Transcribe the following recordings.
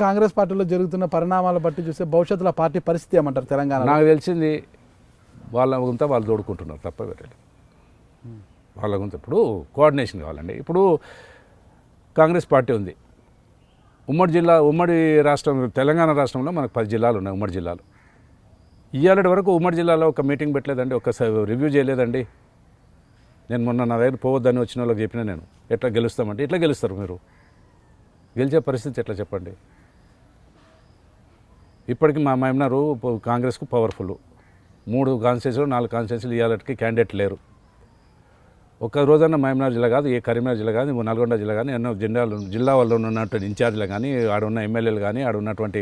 కాంగ్రెస్ పార్టీలో జరుగుతున్న పరిణామాలు బట్టి చూస్తే భవిష్యత్తులో పార్టీ పరిస్థితి ఏమంటారు తెలంగాణ? నాకు తెలిసింది వాళ్ళ గుంత వాళ్ళు తోడుకుంటున్నారు తప్ప వేరే వాళ్ళ గుంత. ఇప్పుడు కోఆర్డినేషన్ కావాలండి. ఇప్పుడు కాంగ్రెస్ పార్టీ ఉంది, ఉమ్మడి రాష్ట్రం తెలంగాణ రాష్ట్రంలో మనకు 10 జిల్లాలు ఉన్నాయి. ఉమ్మడి జిల్లాలు ఇవాళ వరకు ఉమ్మడి జిల్లాలో ఒక మీటింగ్ పెట్టలేదండి, ఒకసారి రివ్యూ చేయలేదండి. నేను మొన్న నా దగ్గర పోవద్దని వచ్చిన వాళ్ళకి చెప్పిన, నేను ఎట్లా గెలుస్తామంటే ఎట్లా గెలుస్తారు మీరు? గెలిచే పరిస్థితి ఎట్లా చెప్పండి? ఇప్పటికీ మా మైమనారు కాంగ్రెస్కు పవర్ఫుల్. 3 కాన్స్టిట్యూన్సీలు 4 కాన్స్టిట్యూన్సీలు ఇవాళకి క్యాండిడేట్ లేరు. ఒక్క రోజన్నా మహబూబ్నగర్ జిల్లా కాదు, ఏ కరీంనగర్ జిల్లా కానీ, నల్గొండ జిల్లా కానీ, ఎన్నో జిల్లా వాళ్ళు ఉన్నటువంటి ఇన్ఛార్జీలు కానీ, ఆడున్న ఎమ్మెల్యేలు కానీ, ఆడున్నటువంటి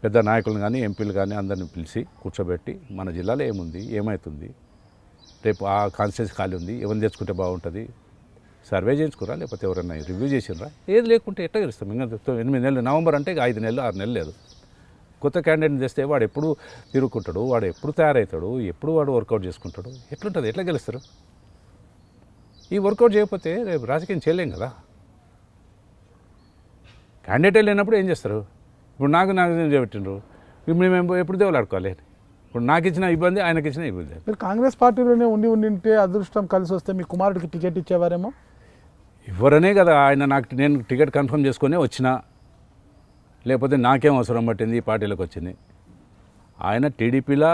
పెద్ద నాయకులను కానీ, ఎంపీలు కానీ అందరిని పిలిచి కూర్చోబెట్టి మన జిల్లాలో ఏముంది, ఏమవుతుంది, రేపు ఆ కాన్స్టిట్యూన్సీ ఖాళీ ఉంది, ఎవరిని తెచ్చుకుంటే బాగుంటుంది, సర్వే చేయించుకురా, లేకపోతే ఎవరైనా రివ్యూ చేసినరా, ఏది లేకుంటే ఎట్లా గెలుస్తాం? ఇంకా 8 నెలలు, నవంబర్ అంటే 5 నెలలు 6 నెలలు లేదు. కొత్త క్యాండిడేట్ని తెస్తే వాడు ఎప్పుడు తిరుగుకుంటాడు, వాడు ఎప్పుడు తయారవుతాడు, ఎప్పుడు వాడు వర్కౌట్ చేసుకుంటాడు, ఎట్లుంటుంది, ఎట్లా గెలుస్తారు? ఈ వర్కౌట్ చేయకపోతే రేపు రాజకీయం చేయలేం కదా. క్యాండిడేట్ లేనప్పుడు ఏం చేస్తారు? ఇప్పుడు నాకు చేపెట్టిండ్రు, ఇప్పుడు మేము ఎప్పుడు దేవులాడుకోవాలి? ఇప్పుడు నాకు ఇచ్చిన ఇబ్బంది, ఆయనకి ఇచ్చిన ఇబ్బంది. మీరు కాంగ్రెస్ పార్టీలోనే ఉంటే అదృష్టం కలిసి వస్తే మీ కుమారుడికి టికెట్ ఇచ్చేవారేమో. ఎవరనే కదా ఆయన నేను టికెట్ కన్ఫర్మ్ చేసుకునే వచ్చిన, లేకపోతే నాకేం అవసరం పట్టింది ఈ పార్టీలోకి వచ్చింది. ఆయన టీడీపీలో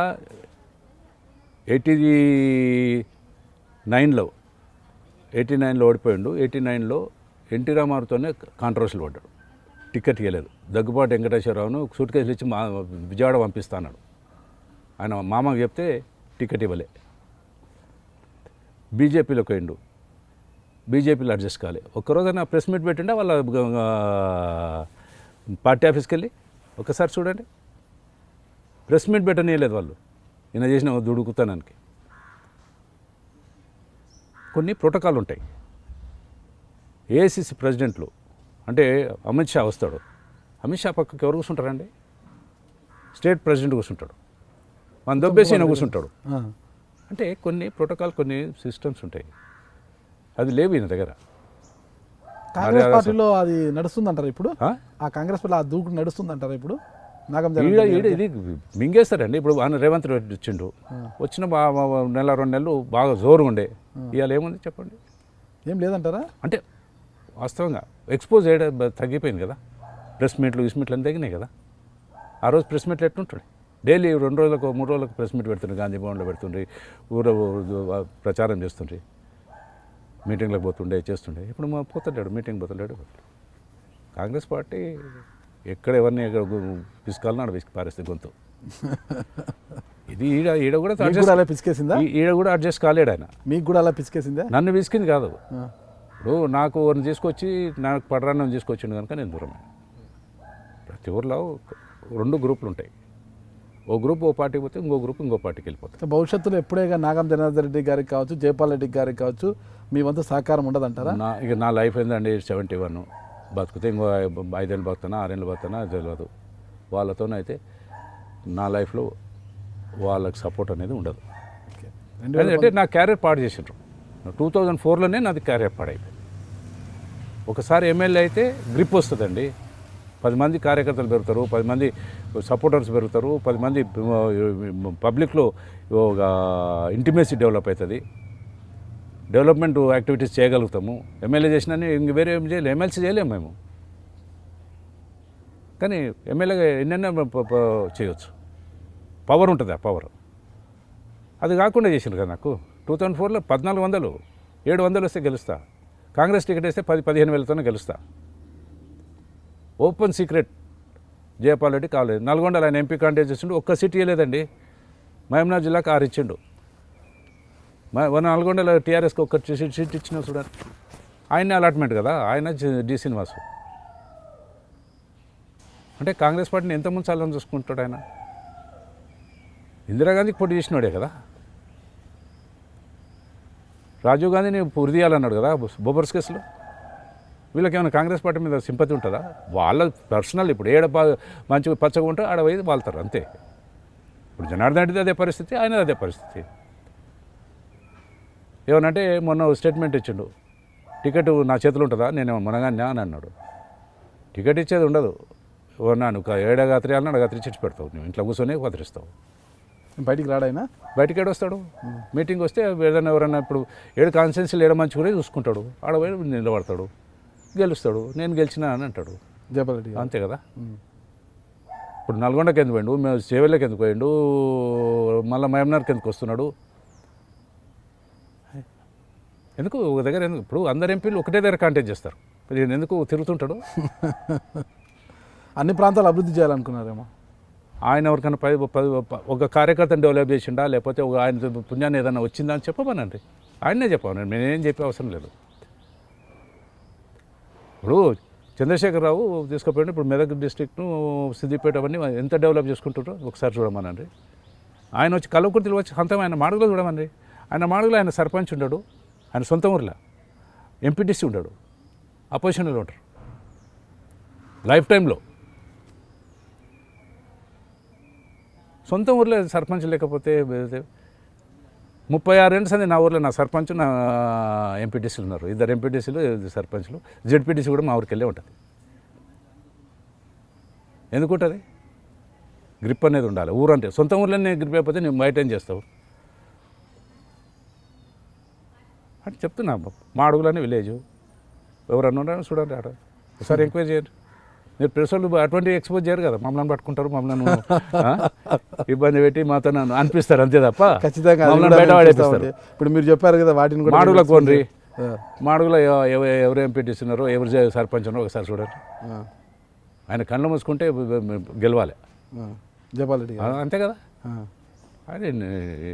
89లో ఓడిపోయిండు. 89లో ఎన్టీ రామారావుతోనే కాంట్రవర్సీలు పడ్డాడు, టికెట్ ఇవ్వలేదు. దగ్గుబాటి వెంకటేశ్వరరావును సూట్ కేసులు ఇచ్చి విజయవాడ పంపిస్తాన్నాడు. ఆయన మామకు చెప్తే టికెట్ ఇవ్వలే. బీజేపీలోకి పోయిండు, బీజేపీలో అడ్జస్ట్ కాలే. ఒక్కరోజైనా ప్రెస్ మీట్ పెట్టిండే వాళ్ళ పార్టీ ఆఫీస్కి వెళ్ళి ఒకసారి చూడండి, ప్రెస్ మీట్ పెట్టనీయలేదు వాళ్ళు, ఈయన చేసిన దుడుకుతానానికి. కొన్ని ప్రోటోకాల్ ఉంటాయి. ఏఐసిసి ప్రెసిడెంట్లు అంటే అమిత్ షా వస్తాడు, అమిత్ షా పక్కకి ఎవరు కూర్చుంటారండి? స్టేట్ ప్రెసిడెంట్ కూర్చుంటాడు, మన దొబ్బేసి ఈయన కూర్చుంటాడు. అంటే కొన్ని ప్రోటోకాల్, కొన్ని సిస్టమ్స్ ఉంటాయి, అది లేవు ఈయన దగ్గర. కాంగ్రెస్ పార్టీలో అది నడుస్తుందంటారు ఇప్పుడు? ఆ కాంగ్రెస్ పార్టీ ఆ దూకుడు నడుస్తుందంటారా ఇప్పుడు? ఇది మింగేస్తారండి. ఇప్పుడు ఆయన రేవంత్ రెడ్డి వచ్చిండు, వచ్చిన 1-2 నెలలు బాగా జోరుగా ఉండే. ఇవాళ ఏముంది చెప్పండి? ఏం లేదంటారా? అంటే వాస్తవంగా ఎక్స్పోజ్ చేయడం తగ్గిపోయింది కదా. ప్రెస్ మీట్లు అన్నీ తగ్గినాయి కదా. ఆ రోజు ప్రెస్ మీట్లు ఎట్లుంటాడు? డైలీ 2 రోజులకు 3 రోజులకు ప్రెస్ మీట్ పెడుతుండ్రి, గాంధీ భవన్లో పెడుతుండ్రి, ఊరు ప్రచారం చేస్తుండ్రి, మీటింగ్లకు పోతుండే చేస్తుండే. ఇప్పుడు మా పోతుంటాడు, మీటింగ్ పోతుంటాడు. కాంగ్రెస్ పార్టీ ఎక్కడ ఎవరిని పిసుకాలన్నా ఆడ పిసికి పారేస్తే గొంతు. ఇది ఈడ కూడా అలా పిసికేసిందా? ఈడ కూడా అడ్జస్ట్ కాలేడు ఆయన. మీకు కూడా అలా పిసికేసిందా? నన్ను పిసికింది కాదు. ఇప్పుడు నాకు ఎవరిని తీసుకొచ్చి నాకు పడరాన్ని తీసుకొచ్చిండు కనుక నేను దూరమే. ప్రతి ఊర్లో 2 గ్రూపులు ఉంటాయి. ఓ గ్రూప్ ఓ పార్టీకి పోతే ఇంకో గ్రూప్ ఇంకో పార్టీకి వెళ్ళిపోతాయి. భవిష్యత్తులో ఎప్పుడే నాగం జనార్దన్ రెడ్డి గారికి కావచ్చు, జయపాల్ రెడ్డి గారికి కావచ్చు, మీ వంతు సహకారం ఉండదంటారా? ఇక నా లైఫ్ ఏంటండి 71, బతికితే ఇంకో 5 ఏళ్ళు బతుకుతానా 6 ఏళ్ళు బతుకుతానా తెలియదు. వాళ్ళతోనైతే నా లైఫ్లో వాళ్ళకి సపోర్ట్ అనేది ఉండదు. అంటే నా క్యారియర్ పాడు చేసిండ్రు. 2004లోనే నాది క్యారియర్ పాడైపోయింది. ఒకసారి ఎమ్మెల్యే అయితే గ్రిప్ వస్తుందండి, 10 మంది కార్యకర్తలు పెరుగుతారు, 10 మంది సపోర్టర్స్ పెరుగుతారు, 10 మంది పబ్లిక్లో ఒక ఇంటిమేసీ డెవలప్ అవుతుంది, డెవలప్మెంట్ యాక్టివిటీస్ చేయగలుగుతాము. ఎమ్మెల్యే చేసినా ఇంక వేరే ఏం చేయలేము, ఎమ్మెల్సీ చేయలేము మేము. కానీ ఎమ్మెల్యేగా ఎన్నెన్నో చేయవచ్చు, పవర్ ఉంటుంది. ఆ పవర్ అది కాకుండా చేసిండ్రు కదా. నాకు 2004లో 1400, 700 వస్తే గెలుస్తా. కాంగ్రెస్ టికెట్ వేస్తే 10-15 వేలతోనే గెలుస్తా. ఓపెన్ సీక్రెట్, జయపాల్ రెడ్డి కాలేదు. నల్గొండలో ఆయన ఎంపీ కాంటెస్ట్ చేసిండు, ఒక్క సీట్ ఇవ్వలేదండి. మహబూబ్నగర్ జిల్లాకు 6 ఇచ్చిండు. నల్గొండలో టీఆర్ఎస్కి ఒక్క సీట్ ఇచ్చిన చూడండి. ఆయనే అలాట్మెంట్ కదా, ఆయన డి శ్రీనివాసు. అంటే కాంగ్రెస్ పార్టీని ఎంత ముంచాలని చూసుకుంటాడు ఆయన. ఇందిరాగాంధీకి పోటీ చేసినాడే కదా. రాజీవ్ గాంధీని ఉరిదీయాలన్నాడు కదా బొబర్స్ కేసులో. వీళ్ళకి ఏమైనా కాంగ్రెస్ పార్టీ మీద సింపతి ఉంటుందా? వాళ్ళ పర్సనల్. ఇప్పుడు మంచి పచ్చగా ఉంటే ఆడ పోయి వాళ్తారు అంతే. ఇప్పుడు జనార్దన్ రెడ్డిది అదే పరిస్థితి, ఆయనది అదే పరిస్థితి. ఏమనంటే మొన్న స్టేట్మెంట్ ఇచ్చిండు, టికెట్ నా చేతిలో ఉంటుందా, నేనేమో మునగాన్యా అని అన్నాడు. టికెట్ ఇచ్చేది ఉండదు, నువ్వు ఏడగాత్రి అన్న అడగాత్రి చిచ్చి పెడతావు నువ్వు ఇంట్లో కూర్చొని కత్తిరిస్తావు. బయటికి రాడైనా బయటికి ఏడొస్తాడు మీటింగ్ వస్తే ఏదైనా ఎవరైనా ఇప్పుడు ఏడు కాన్స్టిట్యున్సీలు ఏడ మంచి కూడా చూసుకుంటాడు, ఆడ పోయి నిలబడతాడు, గెలుస్తాడు, నేను గెలిచినా అని అంటాడు. జయపాల్ అంతే కదా. ఇప్పుడు నల్గొండకి ఎందుకు పోయిండు, మేము చేవెళ్ళకి ఎందుకు పోయిండు, మళ్ళీ మహమ్నార్కి ఎందుకు వస్తున్నాడు, ఎందుకు ఒక దగ్గర ఎందుకు? ఇప్పుడు అందరు ఎంపీలు ఒకటే దగ్గర కాంటాక్ట్ చేస్తారు, నేను ఎందుకు తిరుగుతుంటాడు? అన్ని ప్రాంతాలు అభివృద్ధి చేయాలనుకున్నారేమో. ఆయన ఎవరికైనా ఒక కార్యకర్తను డెవలప్ చేసిండా, లేకపోతే ఒక ఆయన పుణ్యాన్ని ఏదైనా వచ్చిందా అని చెప్పమనండి, ఆయన్నే చెప్పమనండి, నేనేం చెప్పే అవసరం లేదు. ఇప్పుడు చంద్రశేఖరరావు తీసుకుపోయిండు, ఇప్పుడు మెదక్ డిస్ట్రిక్ట్ను సిద్దిపేట అవన్నీ ఎంత డెవలప్ చేసుకుంటారో ఒకసారి చూడమనండి. ఆయన వచ్చి కల్వకుర్తిలో వచ్చి సొంతం ఆయన మాడుగులో చూడమండి. ఆయన మాడుగులో ఆయన సర్పంచ్ ఉండడు, ఆయన సొంత ఊర్లో ఎంపీటీసీ ఉండడు, అపోజిషన్లో ఉంటారు లైఫ్ టైంలో. సొంత ఊర్లో సర్పంచ్ లేకపోతే 36 ఏళ్ళ సంది నా ఊర్లో నా సర్పంచ్ నా ఎంపీటీసీలు ఉన్నారు, 2 ఎంపీటీసీలు సర్పంచ్లు, జెడ్పీటీసీ కూడా మా ఊరికి వెళ్ళే ఉంటుంది. ఎందుకు ఉంటుంది? గ్రిప్ అనేది ఉండాలి. ఊరంటే సొంత ఊర్లోనే గ్రిప్ అయిపోతే నువ్వు బయట ఏం చేస్తావు అంటే చెప్తున్నా. మా అడుగులోనే విలేజ్ ఎవరన్నా ఉన్నారో చూడండి, ఆడ ఒకసారి ఎంక్వైరీ చేయండి. మీరు ప్రెస్ వాళ్ళు అటువంటి ఎక్స్పోజ్ చేయరు కదా, మమ్మల్ని పట్టుకుంటారు, మమ్మల్ని ఇబ్బంది పెట్టి మాతో అనిపిస్తారు అంతే తప్ప ఖచ్చితంగా బయట పడేపిస్తారు. ఇప్పుడు మీరు చెప్పారు కదా వాటిని కూడా మాడుగులకు పోండి, మాడుగులో ఎవరు ఎంపీటీసీ ఉన్నారో ఎవరు సర్పంచ్ ఉన్నారో ఒకసారి చూడండి. ఆయన కళ్ళు మూసుకుంటే గెలవాలి. జయపాల్ రెడ్డి అంతే కదా. ఆయన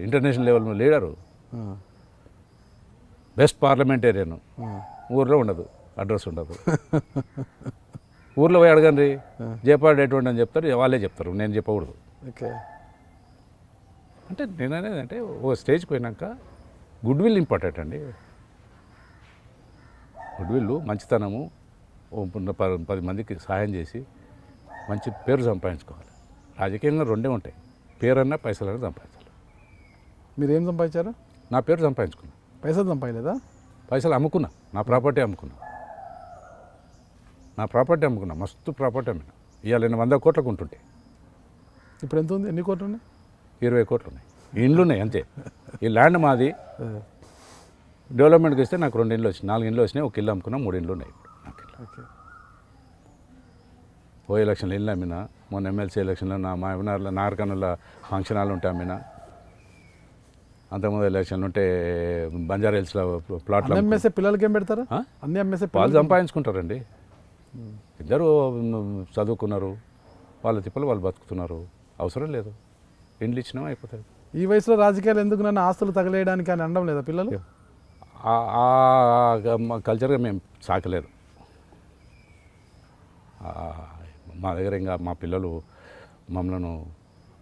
international level leader, best parliamentarian. ఊర్లో ఉండదు, అడ్రస్ ఉండదు. ఊర్లో పోయి అడగండి జయపాల్ ఎటువంటి అని చెప్తారు, వాళ్ళే చెప్తారు, నేను చెప్పకూడదు. ఓకే. అంటే నేను అనేది అంటే ఒక స్టేజ్కి పోయినాక గుడ్ విల్ ఇంపార్టెంట్ అండి. గుడ్ విల్, మంచితనము, 10 మందికి సహాయం చేసి మంచి పేరు సంపాదించుకోవాలి. రాజకీయంగా 2 ఉంటాయి, పేరన్నా పైసలన్నా సంపాదించాలి. మీరు ఏం సంపాదించారు? నా పేరు సంపాదించుకున్నా. పైసలు సంపాదలేదా? పైసలు అమ్ముకున్నా, నా ప్రాపర్టీ అమ్ముకున్నా, మస్తు ప్రాపర్టీ అమ్మినా. ఇవాళ నేను 100 కోట్లకు ఉంటుంటే ఇప్పుడు ఎంత ఉంది? ఎన్ని కోట్లు ఉన్నాయి? 20 కోట్లు ఉన్నాయి. ఇండ్లు ఉన్నాయి అంతే. ఈ ల్యాండ్ మాది, డెవలప్మెంట్కి ఇస్తే నాకు 2 ఇండ్లు వచ్చినాయి, 4 ఇండ్లు వచ్చినాయి, 1 ఇల్లు అమ్ముకున్నా, 3 ఇండ్లు ఉన్నాయి ఇప్పుడు నాకు. ఓకే. ఓ ఎలక్షన్లో ఇల్లు అమ్మినా, మొన్న ఎమ్మెల్సీ ఎలక్షన్లో నా మా అభినారుల నారకన్నుల ఫంక్షన్ హాల్ ఉంటే అమ్మినా, అంతకుముందు ఎలక్షన్లు ఉంటే బంజారా హిల్స్లో ప్లాట్లు అమ్మేసే పిల్లలకి ఏం పెడతారా? అన్నీ అమ్మేసే వాళ్ళు సంపాదించుకుంటారండి. ఇద్దరు చదువుకున్నారు, వాళ్ళ తిప్పలు వాళ్ళు బతుకుతున్నారు, అవసరం లేదు, ఇండ్లు ఇచ్చినా అయిపోతుంది. ఈ వయసులో రాజకీయాలు ఎందుకు నన్ను ఆస్తులు తగలేయడానికి అని అనడం లేదా పిల్లలు? కల్చర్గా మేము సాకలేదు. మా దగ్గర ఇంకా మా పిల్లలు మమ్మల్ని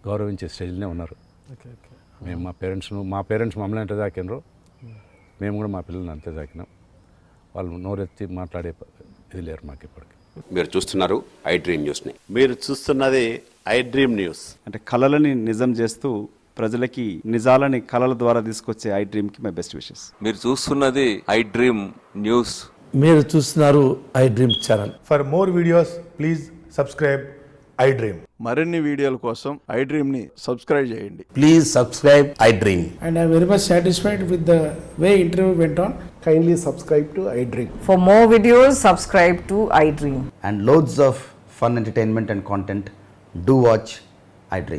గౌరవించే స్టేజ్లోనే ఉన్నారు. Okay okay. మేము మా పేరెంట్స్ మమ్మల్ని ఎంత తాకినరో మేము కూడా మా పిల్లల్ని అంతే తాకినాం. వాళ్ళు నోరెత్తి మాట్లాడే ఇది లేరు మాకు ఇప్పటికి. మీరు చూస్తున్నారు ఐ డ్రీమ్ న్యూస్ని. మీరు చూస్తున్నది ఐ డ్రీమ్ న్యూస్. అంటే కళలని నిజం చేస్తూ ప్రజలకి నిజాలని కళల ద్వారా తీసుకొచ్చే ఐ డ్రీమ్కి మై బెస్ట్ విషెస్. మీరు చూస్తున్నది ఐ డ్రీమ్ న్యూస్. మీరు చూస్తున్నారు I dream channel. For more videos please subscribe I dream. మరిన్ని వీడియోల కోసం ఐ డ్రీమ్ని సబ్స్క్రైబ్ చేయండి. Please subscribe I dream. And I am very much satisfied with the way interview went on. Kindly subscribe to I Dream. For more videos, subscribe to iDream. And loads of fun entertainment and content. Do watch iDream.